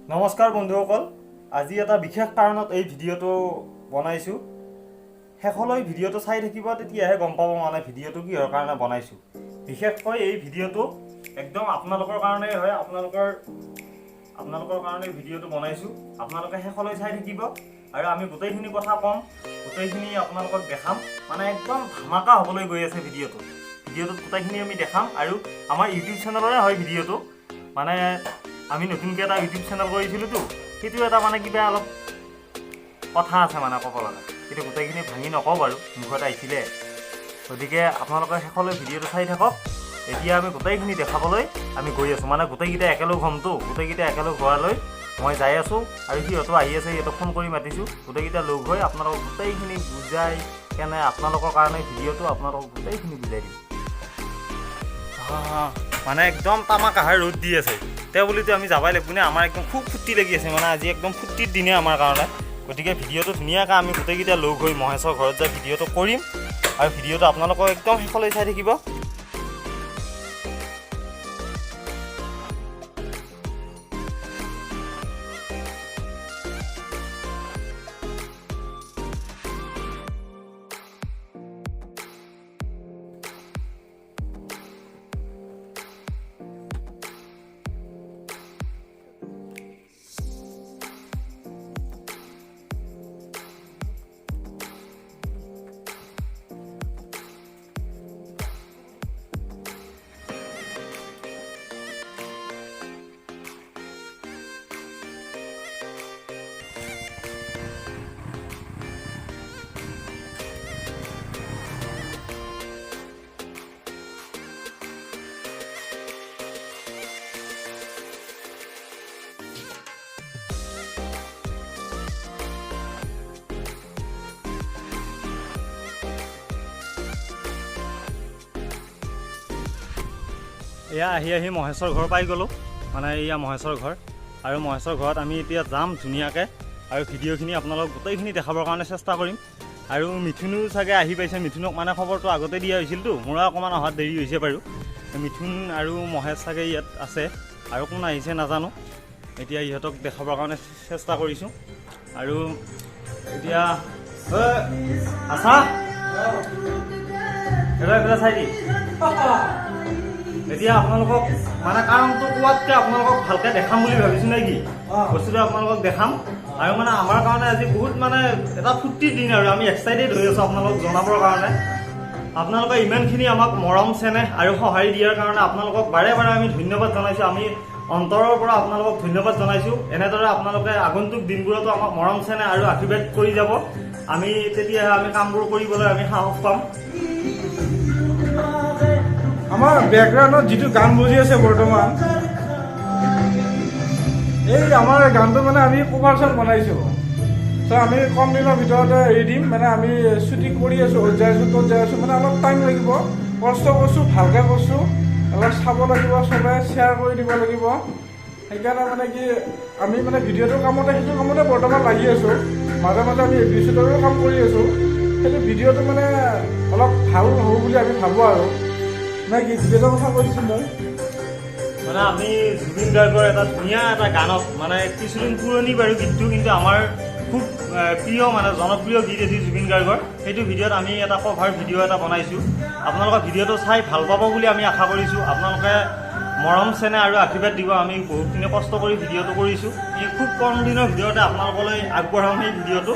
নমস্কাৰ বন্ধুসকল, আজি এটা বিশেষ কাৰণত এই ভিডিঅ'টো বনাইছোঁ। শেষলৈ ভিডিঅ'টো চাই থাকিব, তেতিয়াহে গম পাব মানে ভিডিঅ'টো কিহৰ কাৰণে বনাইছোঁ। বিশেষকৈ এই ভিডিঅ'টো একদম আপোনালোকৰ কাৰণেই হয়, আপোনালোকৰ কাৰণে ভিডিঅ'টো বনাইছোঁ। আপোনালোকে শেষলৈ চাই থাকিব আৰু আমি গোটেইখিনি কথা ক'ম, গোটেইখিনি আপোনালোকক দেখাম। মানে একদম ধামাকা হ'বলৈ গৈ আছে ভিডিঅ'টোত গোটেইখিনি আমি দেখাম। আৰু আমাৰ ইউটিউব চেনেলৰে হয় ভিডিঅ'টো, মানে আমি নতুনকৈ এটা ইউটিউব চেনেল কৰিছিলোঁতো, সেইটো এটা মানে কিবা অলপ কথা আছে মানে ক'ব লগা, কিন্তু গোটেইখিনি ভাঙি নকওঁ বাৰু, মুখত আহিছিলে। গতিকে আপোনালোকে শেষলৈ ভিডিঅ'টো চাই থাকক। এতিয়া আমি গোটেইখিনি দেখাবলৈ আমি গৈ আছোঁ, মানে গোটেইকেইটা একেলগ হ'মতো, গোটেইকেইটা একেলগ হোৱালৈ মই যাই আছোঁ। আৰু সিহঁতো আহি আছে, সিহঁতক ফোন কৰি মাতিছোঁ। গোটেইকেইটা লগ হৈ আপোনালোকক গোটেইখিনি বুজাই কেনে আপোনালোকৰ কাৰণে ভিডিঅ'টো আপোনালোকক গোটেইখিনি বুজাই দিম। মানে একদম তামাক আহাৰ ৰ'দ দি আছে, তেওঁ বুলিতো আমি যাবাই লাগিব নে। আমাৰ একদম খুব ফূৰ্তি লাগি আছে, মানে আজি একদম ফূৰ্তিৰ দিনে আমাৰ কাৰণে। গতিকে ভিডিঅ'টো ধুনীয়াকৈ আমি গোটেইকেইটা লগ হৈ মহেশৰ ঘৰত যাই ভিডিঅ'টো কৰিম, আৰু ভিডিঅ'টো আপোনালোকক একদম শেষলৈ চাই থাকিব। এয়া আহি মহেশৰ ঘৰ পাই গ'লোঁ, মানে এয়া মহেশৰ ঘৰ। আৰু মহেশৰ ঘৰত আমি এতিয়া যাম ধুনীয়াকৈ, আৰু ভিডিঅ'খিনি আপোনালোকক গোটেইখিনি দেখাবৰ কাৰণে চেষ্টা কৰিম। আৰু মিথুনো চাগে আহি পাইছে, মিথুনক মানে খবৰটো আগতে দিয়া হৈছিলতো, মোৰো অকণমান অহাত দেৰি হৈছে বাৰু। মিথুন আৰু মহেশ চাগে ইয়াত আছে, আৰু কোন আহিছে নাজানো। এতিয়া ইহঁতক দেখাবৰ কাৰণে চেষ্টা কৰিছোঁ। আৰু এতিয়া আছা এইফালে চাই দি। এতিয়া আপোনালোকক মানে কাৰণটো কোৱাতকৈ আপোনালোকক ভালকৈ দেখাম বুলি ভাবিছোঁ নে কি, বস্তুটো আপোনালোকক দেখাম। আৰু মানে আমাৰ কাৰণে আজি বহুত মানে এটা ফূৰ্তিৰ দিন, আৰু আমি এক্সাইটেড হৈ আছোঁ আপোনালোকক জনাবৰ কাৰণে। আপোনালোকে ইমানখিনি আমাক মৰম চেনেহ আৰু সঁহাৰি দিয়াৰ কাৰণে আপোনালোকক বাৰে বাৰে আমি ধন্যবাদ জনাইছোঁ। আমি অন্তৰৰ পৰা আপোনালোকক ধন্যবাদ জনাইছোঁ। এনেদৰে আপোনালোকে আগন্তুক দিনবোৰতো আমাক মৰম চেনেহ আৰু আশীৰ্বাদ কৰি যাব। আমি তেতিয়াহে আমি কামবোৰ কৰিবলৈ আমি সাহস পাম। আমাৰ বেকগ্ৰাউণ্ডত যিটো গান বজি আছে বৰ্তমান, এই আমাৰ গানটো মানে আমি কভাৰ চং বনাইছোঁ। চ' আমি কম দিনৰ ভিতৰতে এৰি দিম। মানে আমি শ্বুটিং কৰি আছোঁ, যাই আছোঁ, ত'ত যাই আছোঁ, মানে অলপ টাইম লাগিব। কষ্ট কৰিছোঁ, ভালকৈ কৰিছোঁ, অলপ চাব লাগিব, চবে শ্বেয়াৰ কৰি দিব লাগিব। সেইকাৰণে মানে কি আমি মানে ভিডিঅ'টোৰ কামতে সেইটো কামতে বৰ্তমান লাগি আছোঁ। মাজে মাজে আমি এপিচডৰো কাম কৰি আছোঁ। সেইটো ভিডিঅ'টো মানে অলপ ভাল হ'ব বুলি আমি ভাবোঁ আৰু। নাই কি ভিডিঅ'টোৰ কথা কৈছোঁ মই, মানে আমি জুবিন গাৰ্গৰ এটা ধুনীয়া এটা গানত, মানে কিছুদিন পুৰণি বাৰু গীতটো, কিন্তু আমাৰ খুব প্ৰিয় মানে জনপ্ৰিয় গীত এটি জুবিন গাৰ্গৰ। সেইটো ভিডিঅ'ত আমি এটা কভাৰ ভিডিঅ' এটা বনাইছোঁ। আপোনালোকে ভিডিঅ'টো চাই ভাল পাব বুলি আমি আশা কৰিছোঁ। আপোনালোকে মৰম চেনেহ আৰু আশীৰ্বাদ দিব। আমি বহুতখিনি কষ্ট কৰি ভিডিঅ'টো কৰিছোঁ। এই খুব কম দিনৰ ভিতৰতে আপোনালোকলৈ আগবঢ়াম সেই ভিডিঅ'টো।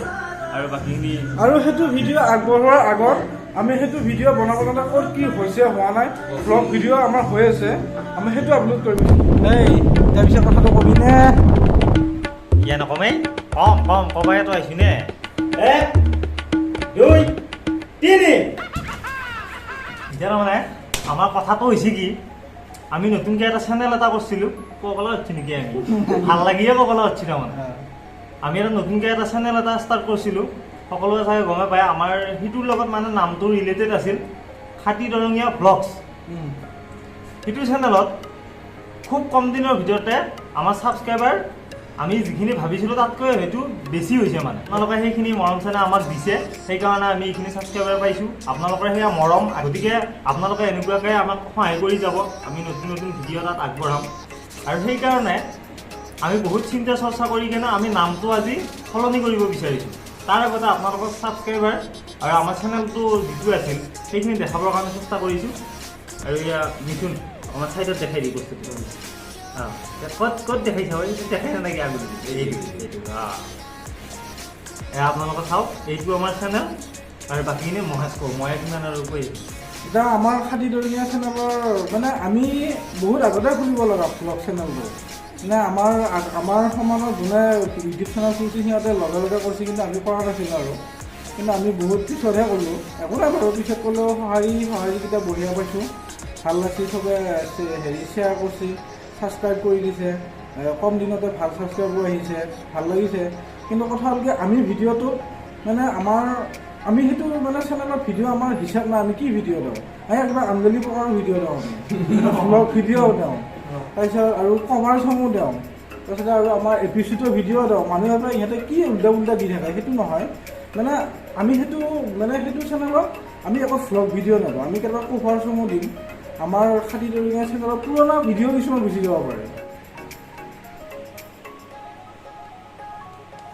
আৰু বাকীখিনি আৰু সেইটো ভিডিঅ' আগবঢ়োৱাৰ আগত আমি সেইটো ভিডিঅ' বনাব কাৰণে ক'ত কি হৈছে হোৱা নাই, ব্লগ ভিডিঅ' আমাৰ হৈ আছে, আমি সেইটো আপলোড কৰিম। এই তাৰপিছত কথাটো কবি নে? ইয়া নকমেই, কবাইতো আহিছোঁ নে। 1 2 3 এতিয়া মানে আমাৰ কথাটো হৈছে কি, আমি নতুনকৈ এটা চেনেল এটা কৰিছিলোঁ। ক'বলৈ হচ্ছে নেকি আমি ভাল লাগিয়ে ক'বলৈ হচ্ছে। তাৰমানে আমি এটা নতুনকৈ এটা চেনেল এটা ষ্টাৰ্ট কৰিছিলোঁ। সকলোৱে চাগে গমে পায়, আমাৰ সিটোৰ লগত মানে নামটো ৰিলেটেড আছিল, খাটি দৰঙীয়া ব্লগছ। সিটো চেনেলত খুব কম দিনৰ ভিতৰতে আমাৰ ছাবস্ক্ৰাইবাৰ আমি যিখিনি ভাবিছিলোঁ তাতকৈ হয়তো বেছি হৈছে মানে আপোনালোকে সেইখিনি মৰম চেনেহ আমাক দিছে সেইকাৰণে আমি এইখিনি সাবস্ক্ৰাইবাৰ পাইছোঁ আপোনালোকৰ হেয়া মৰম গতিকে আপোনালোকে এনেকুৱাকৈ আমাক সহায় কৰি যাব আমি নতুন নতুন ভিডিঅ' তাত আগবঢ়াম আৰু সেইকাৰণে আমি বহুত চিন্তা চৰ্চা কৰি কিনে আমি নামটো আজি সলনি কৰিব বিচাৰিছোঁ। তাৰ আগতে আপোনালোকৰ ছাবস্ক্ৰাইবাৰ আৰু আমাৰ চেনেলটো যিটো আছিল সেইখিনি দেখাবৰ কাৰণে চেষ্টা কৰিছোঁ। আৰু এয়া মিথুন আমাৰ ছাইডত দেখাই দি বস্তুটো ক'ত দেখাই চাব, এইটো দেখাই নালাগে আগতে এইটো আপোনালোকে চাওক, এইটো আমাৰ চেনেল আৰু বাকীখিনি মহেশ কওঁ, মই কিমান আৰু কৈ এতিয়া আমাৰ খাতি দৰঙীয়া চেনেলৰ মানে আমি বহুত আগতে খুলিব লগা ব্লগ চেনেলটো, মানে আমাৰ সমানত যোনে ইউটিউব চেনেল খুলিছে সিহঁতে লগে লগে কৰিছে, কিন্তু আমি কৰা নাছিলোঁ আৰু। কিন্তু আমি বহুত পিছতহে কৰিলোঁ, একো নাই বাৰু, পিছত ক'লেও সঁহাৰিকেইটা বঢ়িয়া পাইছোঁ, ভাল লাগিছে, চবে শ্বেয়াৰ কৰিছে, ছাবস্ক্ৰাইব কৰি দিছে, কম দিনতে ভাল ছাবস্ক্ৰাইবৰ আহিছে, ভাল লাগিছে। কিন্তু কথা হ'ল কি আমি ভিডিঅ'টোত মানে আমি সেইটো মানে চেনেলত ভিডিঅ' আমাৰ হিচাপ নাই, আমি কি ভিডিঅ' দিওঁ, কিবা আঞ্জলি প্ৰকাৰৰ ভিডিঅ' দিওঁ, আমি ব্লগ ভিডিঅ' দিওঁ, তাৰপিছত আৰু কভাৰসমূহ দিওঁ, তাৰপিছত আৰু আমাৰ এপিচোডৰ ভিডিঅ' দিওঁ। মানুহে ভাবে ইহঁতে কি উল্টা দি থাকে, সেইটো নহয়। মানে আমি সেইটো চেনেলত আমি একো ভ্লগ ভিডিঅ' নাপাওঁ, আমি কেতিয়াবা কভাৰসমূহ দিম। আমাৰ খাতি দৰঙীয়া চেনেলত পুৰণা ভিডিঅ' কিছুমান গুচি যাব পাৰে।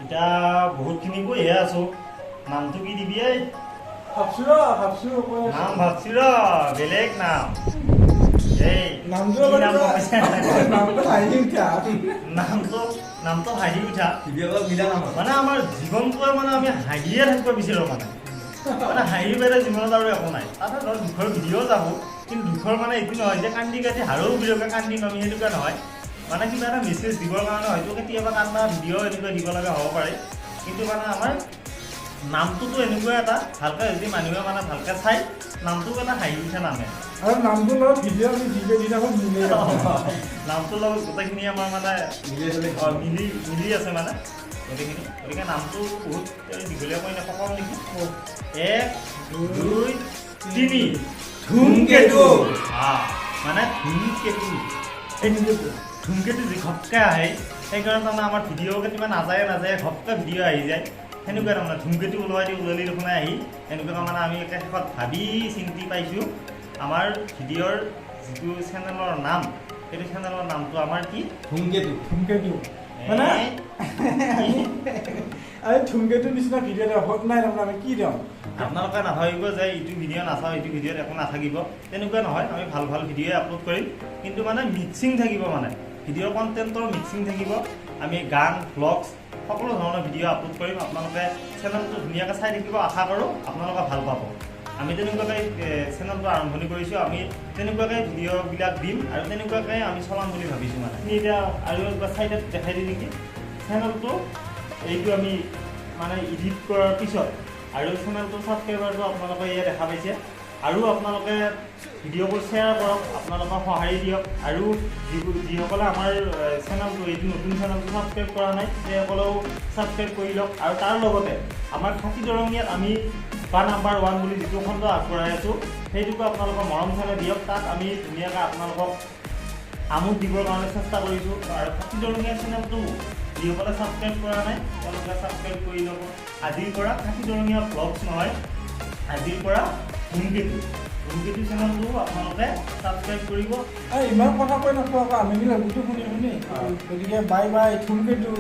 এতিয়া বহুতখিনি কৈহে আছোঁ, নামটো কি দিবি? ভাবছো নাম ভাবছি ৰ বেলেগ নাম। এই নামটো হাঁহি উঠা মানে আমাৰ জীৱনটোৱে মানে আমি হাঁহিয়ে থাকিব বিচাৰোঁ, মানে হাঁহি পেলাই জীৱনত আৰু একো নাই। তাতে ধৰ দুখৰ ভিডিঅ' যাব, কিন্তু দুখৰ মানে এইটো নহয় যে কান্দি কাটি হাৰও বিৰকে কান্দিম আমি, সেনেকুৱা নহয়। মানে কিবা এটা মেছেজ দিবৰ কাৰণে হয়তো কেতিয়াবা কান্দা ভিডিঅ' এনেকুৱা দিব লগা হ'ব পাৰে, কিন্তু মানে আমাৰ নামটোতো এনেকুৱা এটা ভালকৈ যদি মানুহে মানে ভালকৈ চাই, নামটো এটা হাঁহি উঠা নামে। আৰু নামটোৰ লগত ভিডিঅ' আমি দি থাকোঁ নামটোৰ লগত গোটেইখিনি আমাৰ মানে মিলি আছে মানে গোটেইখিনি। গতিকে নামটো বহুত দীঘলীয়া কৈ নকওঁ নেকি? 1 2 3 ধুমকেতু। মানে ধুমকেতু যি ঘপকৈ আহে, সেইকাৰণে তাৰমানে আমাৰ ভিডিঅ' কেতিয়াবা নাযায় ঘপকৈ ভিডিঅ' আহি যায়, সেনেকুৱা তাৰমানে ধুমকেতু ওলালি দেখোন আহি এনেকুৱা তাৰমানে আমি শেষত ভাবি চিন্তি পাইছোঁ আমাৰ ভিডিঅ'ৰ যিটো চেনেলৰ নাম, সেইটো চেনেলৰ নামটো আমাৰ কি? ধুমকেতু। মানে আমি ধুমকেতুৰ নিচিনা ভিডিঅ' দিওঁ নাই, তাৰমানে আমি কি দিওঁ, আপোনালোকে নাভাবিব যে এইটো ভিডিঅ' নাচাওঁ, এইটো ভিডিঅ'ত একো নাথাকিব, তেনেকুৱা নহয়। আমি ভাল ভিডিঅ' আপলোড কৰিম, কিন্তু মানে মিক্সিং থাকিব, মানে ভিডিঅ' কণ্টেণ্টৰ মিক্সিং থাকিব। আমি গান ভ্লগছ সকলো ধৰণৰ ভিডিঅ' আপলোড কৰিম, আপোনালোকে চেনেলটো ধুনীয়াকৈ চাই থাকিব, আশা কৰোঁ আপোনালোকে ভাল পাব। আমি তেনেকুৱাকৈ চেনেলটো আৰম্ভণি কৰিছোঁ, আমি তেনেকুৱাকৈ ভিডিঅ'বিলাক দিম আৰু তেনেকুৱাকৈ আমি চলাম বুলি ভাবিছোঁ। মানে এতিয়া আৰু একবাৰ চাইডত দেখাই দিম নেকি চেনেলটো, এইটো আমি মানে এডিট কৰাৰ পিছত আৰু চেনেলটো ছাবস্ক্ৰাইবাৰটো আপোনালোকে ইয়াত দেখা পাইছে। আৰু আপোনালোকে ভিডিঅ'বোৰ শ্বেয়াৰ কৰক, আপোনালোকক সঁহাৰি দিয়ক, আৰু যিসকলে আমাৰ চেনেলটো এইটো নতুন চেনেলটো ছাবস্ক্ৰাইব কৰা নাই সেইসকলেও ছাবস্ক্ৰাইব কৰি লওক। আৰু তাৰ লগতে আমাৰ খাতি দৰঙীয়াত আমি নাম্বাৰ 1 বুলি যিটো খণ্ড আগবঢ়াই আছোঁ, সেইটোকো আপোনালোকৰ মৰম চেনে দিয়ক। তাত আমি ধুনীয়াকৈ আপোনালোকক আমোদ দিবৰ কাৰণে চেষ্টা কৰিছোঁ। আৰু খাতি দৰঙীয়া চেনেলটো যিসকলে ছাবস্ক্ৰাইব কৰা নাই তেওঁলোকে ছাবস্ক্ৰাইব কৰি ল'ব। আজিৰ পৰা খাতি দৰঙীয়া ব্লগছ নহয়, আজিৰ পৰা ধুমকেতু চেনেলটো আপোনালোকে ছাবস্ক্ৰাইব কৰিব। ইমান কথা কৈ নাথাকোঁ, আমি বিলাকতো শুনি গতিকে বাই ধুমকেতু।